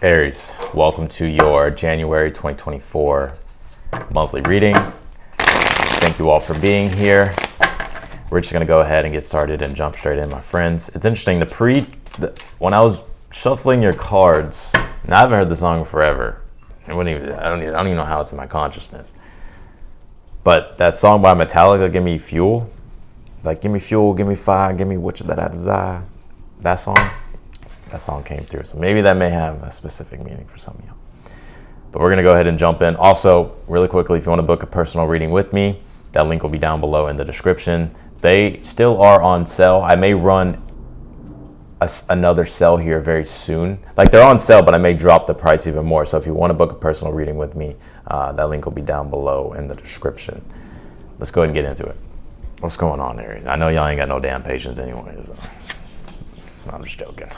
Aries, welcome to your January 2024 monthly reading. Thank you all for being here. We're just going to go ahead and get started and jump straight in, my friends. It's interesting, when I was shuffling your cards, now I haven't heard the song forever. I don't even know how it's in my consciousness. But that song by Metallica, Give Me Fuel, like give me fuel, give me fire, give me what that I desire. That song came through. So maybe that may have a specific meaning for some of y'all. But we're going to go ahead and jump in. Also, really quickly, if you want to book a personal reading with me, that link will be down below in the description. They still are on sale. I may run another sale here very soon. Like, they're on sale, but I may drop the price even more. So if you want to book a personal reading with me, that link will be down below in the description. Let's go ahead and get into it. What's going on, Aries? I know y'all ain't got no damn patience anyway, so I'm just joking.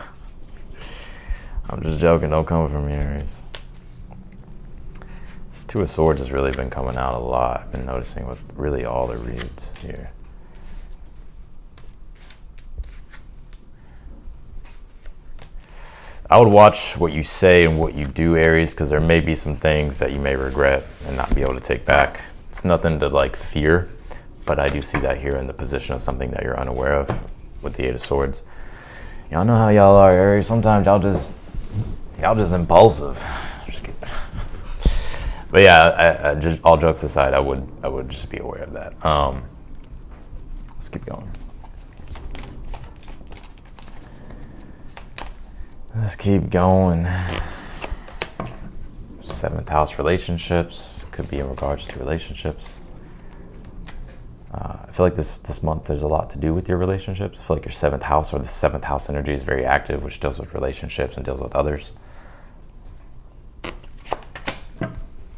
Don't come for me, Aries. This Two of Swords has really been coming out a lot. I've been noticing with really all the reads here. I would watch what you say and what you do, Aries, because there may be some things that you may regret and not be able to take back. It's nothing to fear, but I do see that here in the position of something that you're unaware of with the Eight of Swords. Y'all know how y'all are, Aries. Sometimes y'all just impulsive. Just kidding. But yeah, just all jokes aside, I would just be aware of that. Let's keep going. Seventh house relationships could be in regards to relationships. I feel like this month there's a lot to do with your relationships. I feel like your seventh house or the seventh house energy is very active, which deals with relationships and deals with others.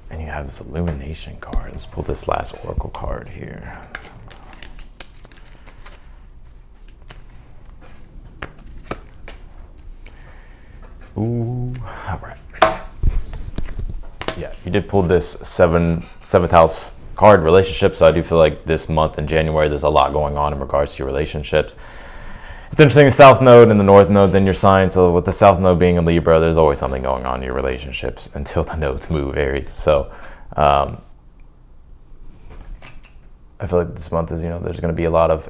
And you have this illumination card. Let's pull this last oracle card here. Ooh, all right. Yeah, you did pull this seventh house card, relationships. So I do feel like this month in January, there's a lot going on in regards to your relationships. It's interesting, the South Node and the North Node's in your sign. So with the South Node being in Libra, there's always something going on in your relationships until the nodes move, Aries. So I feel like this month is, there's going to be a lot of,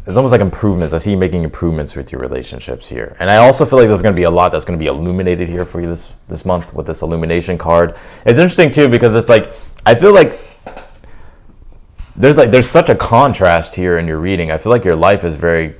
it's almost like improvements. I see you making improvements with your relationships here. And I also feel like there's going to be a lot that's going to be illuminated here for you this month with this illumination card. It's interesting too, because it's like, I feel like there's such a contrast here in your reading. I feel like your life is very,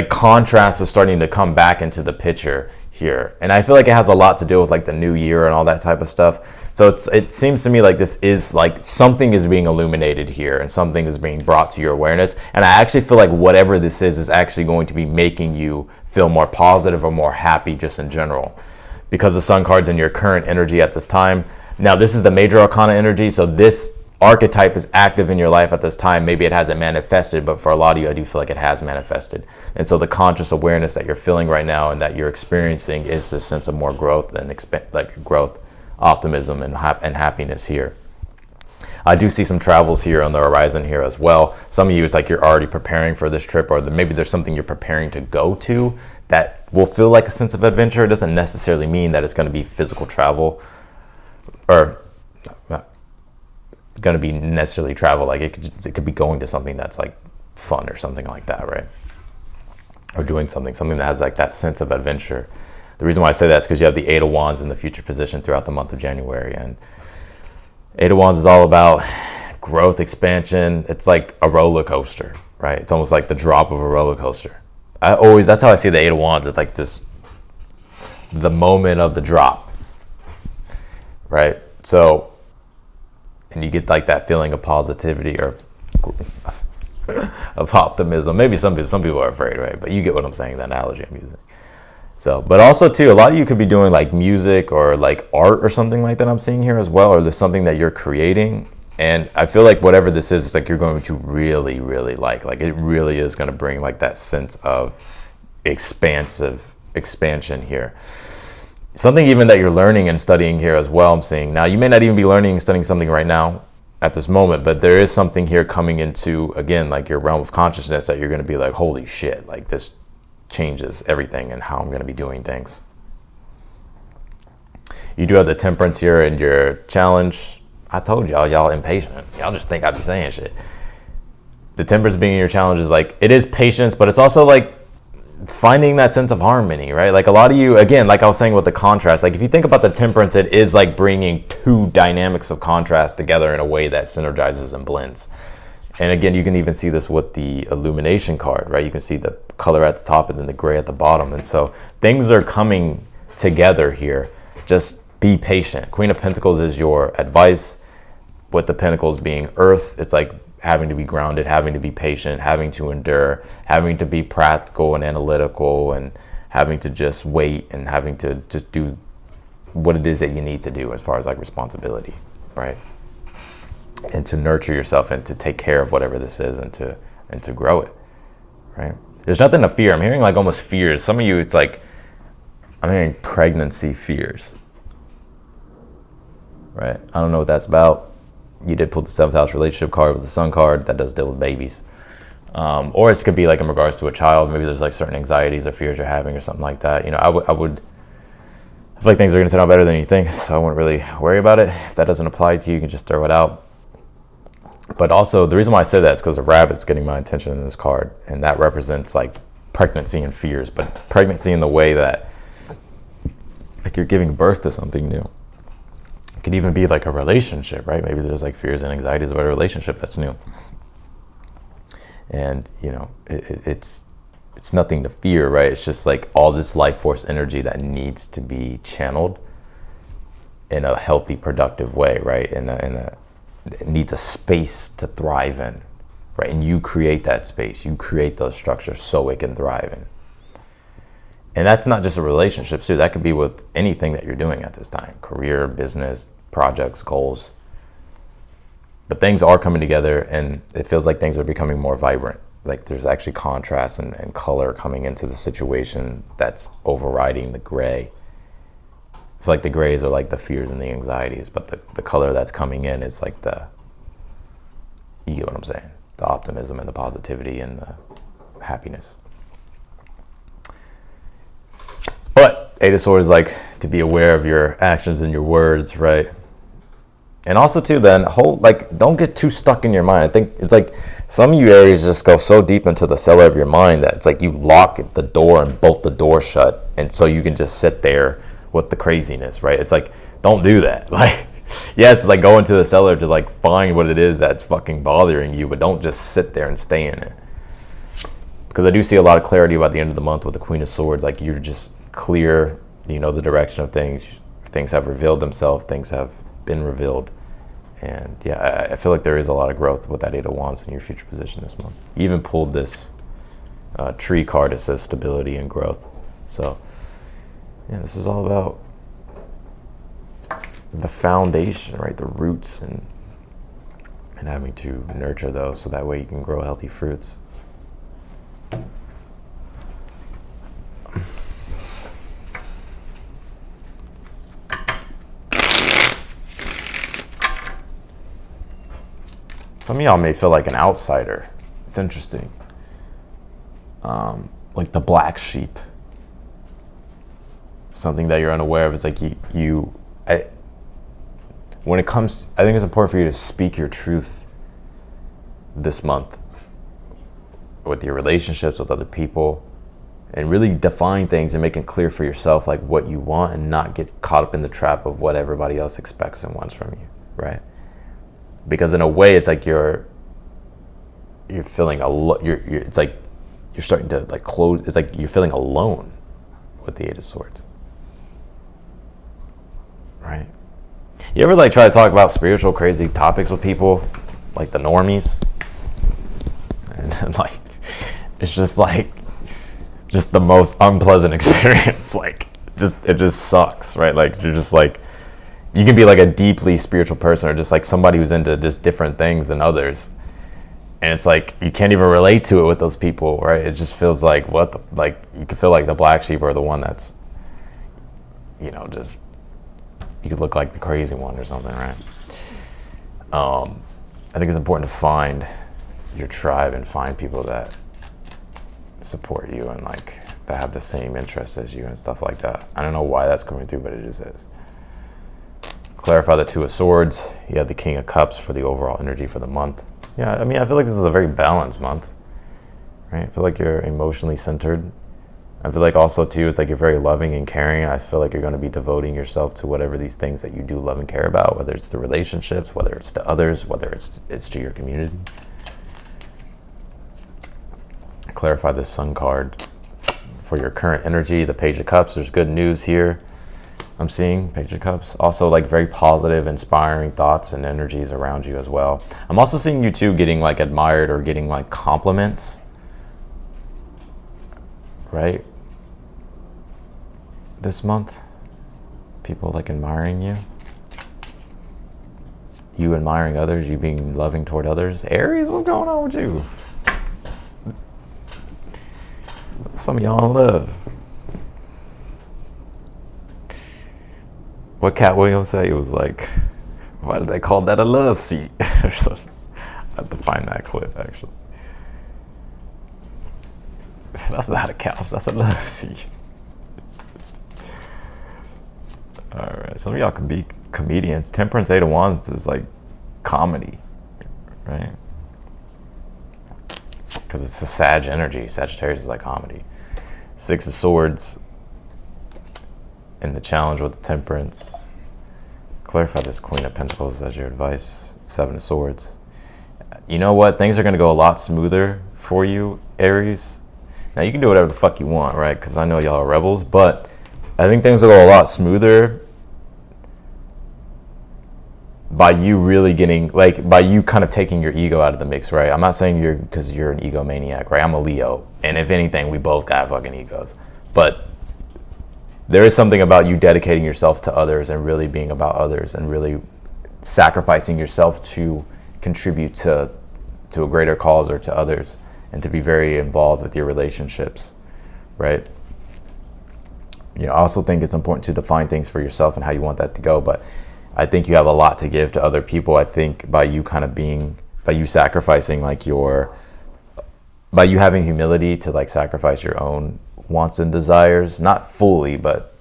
contrast is starting to come back into the picture here. And I feel like it has a lot to do with the new year and all that type of stuff. So it seems to me like this is something is being illuminated here and something is being brought to your awareness. And I actually feel like whatever this is actually going to be making you feel more positive or more happy just in general, because the Sun card's in your current energy at this time. Now, this is the major arcana energy, so this archetype is active in your life at this time. Maybe it hasn't manifested, but for a lot of you, I do feel like it has manifested. And so the conscious awareness that you're feeling right now and that you're experiencing is this sense of more growth and growth, optimism, and happiness here. I do see some travels here on the horizon here as well. Some of you, it's like you're already preparing for this trip, or maybe there's something you're preparing to go to that will feel like a sense of adventure. It doesn't necessarily mean that it's going to be physical travel, or not going to be necessarily travel. It could be going to something that's fun or something like that, right? Or doing something that has that sense of adventure. The reason why I say that is because you have the Eight of Wands in the future position throughout the month of January, and Eight of Wands is all about growth, expansion. It's like a roller coaster, right? It's almost like the drop of a roller coaster. That's how I see the Eight of Wands. It's the moment of the drop, right? So, and you get that feeling of positivity or of optimism. Maybe some people are afraid, right? But you get what I'm saying, the analogy I'm using. So, but also too, a lot of you could be doing music or art or something like that I'm seeing here as well, or there's something that you're creating. And I feel like whatever this is, it's you're going to really, really it really is going to bring that sense of expansion here. Something even that you're learning and studying here as well, I'm seeing. Now, you may not even be learning and studying something right now at this moment, but there is something here coming into, again, your realm of consciousness that you're going to be holy shit, this changes everything and how I'm going to be doing things. You do have the Temperance here in your challenge. I told y'all impatient. Y'all just think I be saying shit. The Temperance being in your challenge is like, it is patience, but it's also like finding that sense of harmony, right? Like a lot of you, again, like I was saying with the contrast, like if you think about the Temperance, it is like bringing two dynamics of contrast together in a way that synergizes and blends. And again, you can even see this with the Illumination card, right? You can see the color at the top and then the gray at the bottom. And so things are coming together here. Just be patient. Queen of Pentacles is your advice, with the Pentacles being Earth. It's like having to be grounded, having to be patient, having to endure, having to be practical and analytical, and having to just wait and having to just do what it is that you need to do as far as like responsibility, right? And to nurture yourself and to take care of whatever this is and to grow it, right? There's nothing to fear. I'm hearing like almost fears. Some of you, it's like, I'm hearing pregnancy fears, right? I don't know what that's about. You did pull the 7th house relationship card with the Sun card. That does deal with babies. Or it could be like in regards to a child. Maybe there's like certain anxieties or fears you're having or something like that. You know, I feel like things are going to turn out better than you think, so I wouldn't really worry about it. If that doesn't apply to you, you can just throw it out. But also, the reason why I say that is because the rabbit's getting my attention in this card, and that represents like pregnancy and fears, but pregnancy in the way that like you're giving birth to something new. It could even be like a relationship, right? Maybe there's like fears and anxieties about a relationship that's new. And, you know, it's nothing to fear, right? It's just like all this life force energy that needs to be channeled in a healthy, productive way, right? It needs a space to thrive in, right? And you create that space. You create those structures so it can thrive in. And that's not just a relationship, too. That could be with anything that you're doing at this time. Career, business, projects, goals. But things are coming together, and it feels like things are becoming more vibrant. Like there's actually contrast and color coming into the situation that's overriding the gray. I feel like the grays are like the fears and the anxieties, but the color that's coming in is like you get what I'm saying? The optimism and the positivity and the happiness. But Eight of Swords, like to be aware of your actions and your words, right? And also too, then don't get too stuck in your mind. I think it's like some of you Aries just go so deep into the cellar of your mind that it's like you lock the door and bolt the door shut, and so you can just sit there with the craziness, right? It's like, don't do that. Like, yes, like go into the cellar to like find what it is that's fucking bothering you, but don't just sit there and stay in it. Because I do see a lot of clarity about the end of the month with the Queen of Swords. Like you're just clear, you know, the direction of things. Things have revealed themselves. Things have been revealed. And yeah, I feel like there is a lot of growth with that Eight of Wands in your future position this month. You even pulled this tree card that says stability and growth. So yeah, this is all about the foundation, right? The roots and having to nurture those so that way you can grow healthy fruits. Some of y'all may feel like an outsider. It's interesting. Like the black sheep. Something that you're unaware of. It's like when it comes, I think it's important for you to speak your truth this month with your relationships with other people, and really define things and make it clear for yourself like what you want, and not get caught up in the trap of what everybody else expects and wants from you, right? Because in a way, it's like you're feeling it's like you're starting to like close. It's like you're feeling alone with the Eight of Swords, right? You ever like try to talk about spiritual crazy topics with people, like the normies, and then like it's just the most unpleasant experience. Like it just sucks, right? Like you're just like, you can be like a deeply spiritual person or just like somebody who's into just different things than others. And it's like, you can't even relate to it with those people, right? It just feels like, you can feel like the black sheep or the one that's, you know, just, you could look like the crazy one or something, right? I think it's important to find your tribe and find people that support you and like that have the same interests as you and stuff like that. I don't know why that's coming through, but it just is. Clarify the Two of Swords. You have the King of Cups for the overall energy for the month. Yeah, I mean, I feel like this is a very balanced month, right? I feel like you're emotionally centered. I feel like also too, it's like you're very loving and caring. I feel like you're going to be devoting yourself to whatever these things that you do love and care about, whether it's the relationships, whether it's to others, whether it's to your community. Clarify the Sun card for your current energy. The Page of Cups, there's good news here. I'm seeing Page of Cups. Also like very positive, inspiring thoughts and energies around you as well. I'm also seeing you too getting like admired or getting like compliments, right? This month, people like admiring you. You admiring others, you being loving toward others. Aries, what's going on with you? Some of y'all in love. What Cat Williams say? It was like, why did they call that a love seat? Or something. I have to find that clip actually. That's not a couch, that's a love seat. Alright, some of y'all can be comedians. Temperance, Eight of Wands is like comedy, right? Because it's a Sag energy. Sagittarius is like comedy. Six of Swords. And the challenge with the Temperance. Clarify this Queen of Pentacles as your advice. Seven of Swords. You know what? Things are going to go a lot smoother for you, Aries. Now, you can do whatever the fuck you want, right? Because I know y'all are rebels. But I think things will go a lot smoother by you really getting, like, by you kind of taking your ego out of the mix, right? I'm not saying you're, because you're an egomaniac, right? I'm a Leo. And if anything, we both got fucking egos. But there is something about you dedicating yourself to others and really being about others and really sacrificing yourself to contribute to a greater cause or to others and to be very involved with your relationships, right? You know, I also think it's important to define things for yourself and how you want that to go. But I think you have a lot to give to other people. I think by you kind of being, by you sacrificing like by you having humility to like sacrifice your own wants and desires, not fully, but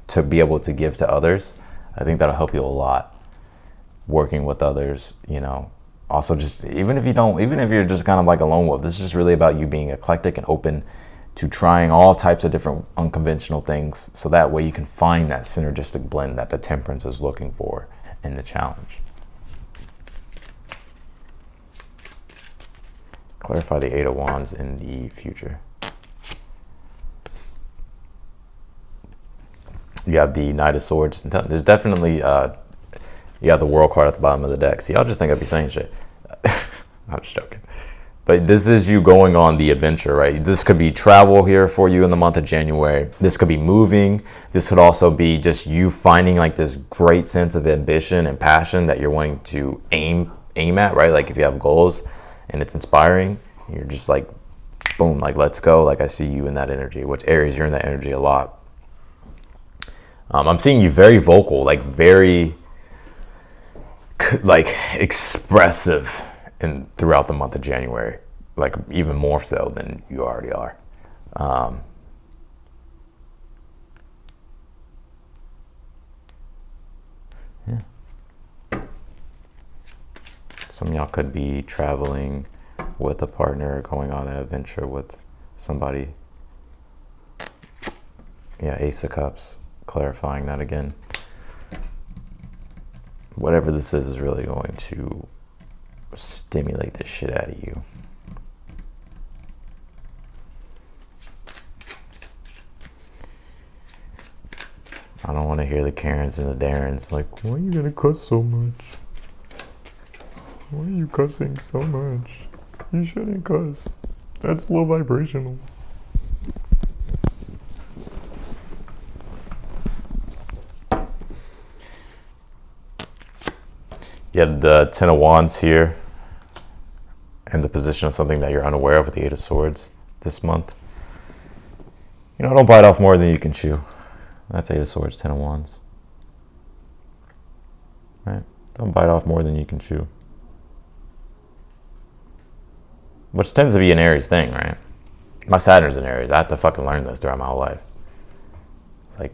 to be able to give to others, I think that'll help you a lot working with others, you know. Also, just even if you're just kind of like a lone wolf, this is just really about you being eclectic and open to trying all types of different unconventional things, so that way you can find that synergistic blend that the Temperance is looking for in the challenge. Clarify the Eight of Wands in the future. You have the Knight of Swords. There's definitely, you have the World card at the bottom of the deck. See, y'all just think I'd be saying shit. I'm just joking. But this is you going on the adventure, right? This could be travel here for you in the month of January. This could be moving. This could also be just you finding like this great sense of ambition and passion that you're wanting to aim at, right? Like if you have goals and it's inspiring, you're just like, boom, like let's go. Like I see you in that energy, which Aries, you're in that energy a lot. I'm seeing you very vocal, like very like expressive throughout the month of January, like even more so than you already are. Yeah. Some of y'all could be traveling with a partner, going on an adventure with somebody. Yeah, Ace of Cups. Clarifying that again. Whatever this is really going to stimulate the shit out of you. I don't want to hear the Karens and the Darrens like, why are you gonna cuss so much? Why are you cussing so much? You shouldn't cuss. That's low vibrational. You have the Ten of Wands here and the position of something that you're unaware of with the Eight of Swords this month. You know, don't bite off more than you can chew. That's Eight of Swords, Ten of Wands. Right? Don't bite off more than you can chew. Which tends to be an Aries thing, right? My Saturn's in Aries. I have to fucking learn this throughout my whole life. It's like,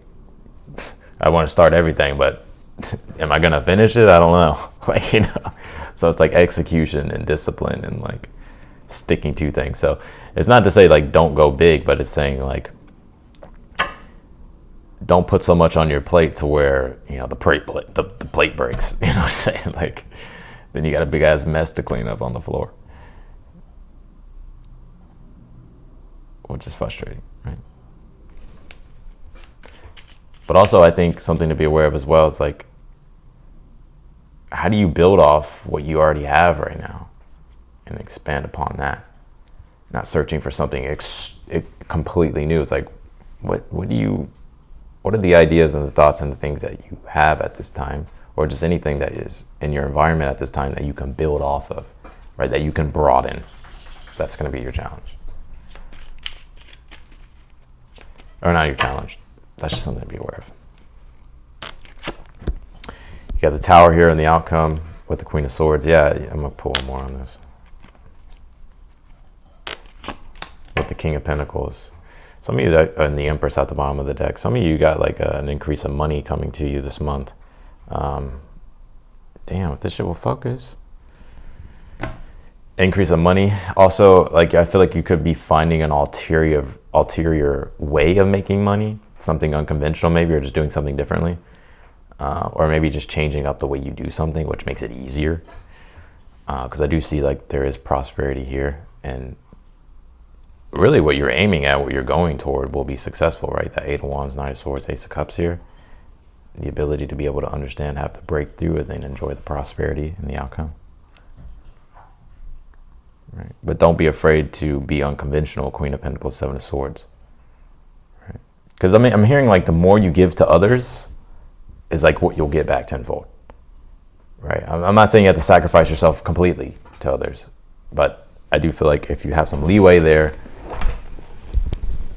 I want to start everything, but am I gonna finish it? I don't know. Like, you know, so it's like execution and discipline and like sticking to things. So it's not to say like don't go big, but it's saying like don't put so much on your plate to where, you know, the plate breaks. You know what I'm saying? Like then you got a big ass mess to clean up on the floor, which is frustrating, right? But also I think something to be aware of as well is like, how do you build off what you already have right now and expand upon that? Not searching for something completely new. It's like, what are the ideas and the thoughts and the things that you have at this time, or just anything that is in your environment at this time that you can build off of, right? That you can broaden. That's going to be your challenge. Or not your challenge. That's just something to be aware of. You got the Tower here and the outcome with the Queen of Swords. Yeah, I'm going to pull more on this. With the King of Pentacles. Some of you that and the Empress at the bottom of the deck. Some of you got like an increase of money coming to you this month. Damn, if this shit will focus. Increase of money. Also, like I feel like you could be finding an ulterior way of making money. Something unconventional maybe, or just doing something differently. Or maybe just changing up the way you do something, which makes it easier. Because I do see like there is prosperity here, and really what you're aiming at, what you're going toward will be successful, right? That 8 of Wands, 9 of Swords, Ace of Cups here. The ability to be able to understand, have to break through, and then enjoy the prosperity and the outcome. Right? But don't be afraid to be unconventional. Queen of Pentacles, 7 of Swords. Right? Because I mean, I'm hearing like the more you give to others is like what you'll get back tenfold. Right? I'm not saying you have to sacrifice yourself completely to others, but I do feel like if you have some leeway there,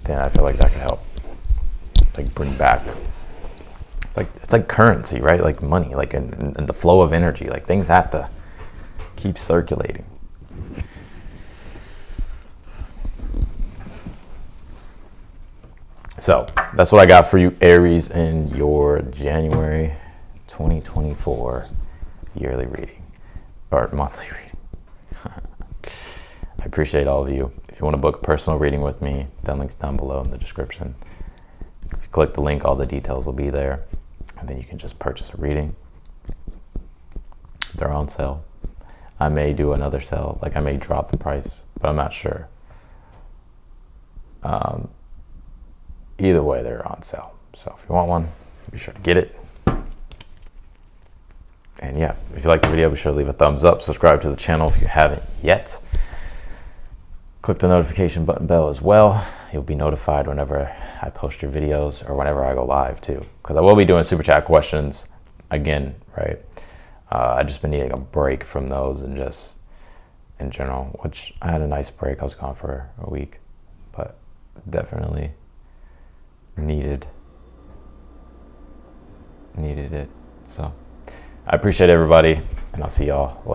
then I feel like that could help. Like bring back. It's like currency, right? Like money, like in the flow of energy. Like things have to keep circulating. So that's what I got for you, Aries, in your January 2024 yearly reading or monthly reading. I appreciate all of you. If you want to book a personal reading with me, that link's down below in the description. If you click the link, all the details will be there, and then you can just purchase a reading. They're on sale. I may do another sale, like I may drop the price, but I'm not sure. Either way, they're on sale. So if you want one, be sure to get it. And yeah, if you like the video, be sure to leave a thumbs up. Subscribe to the channel if you haven't yet. Click the notification button bell as well. You'll be notified whenever I post your videos or whenever I go live too. Because I will be doing super chat questions again, right? I've just been needing a break from those and just in general, which I had a nice break. I was gone for a week, but definitely needed it. So I appreciate everybody, and I'll see y'all later.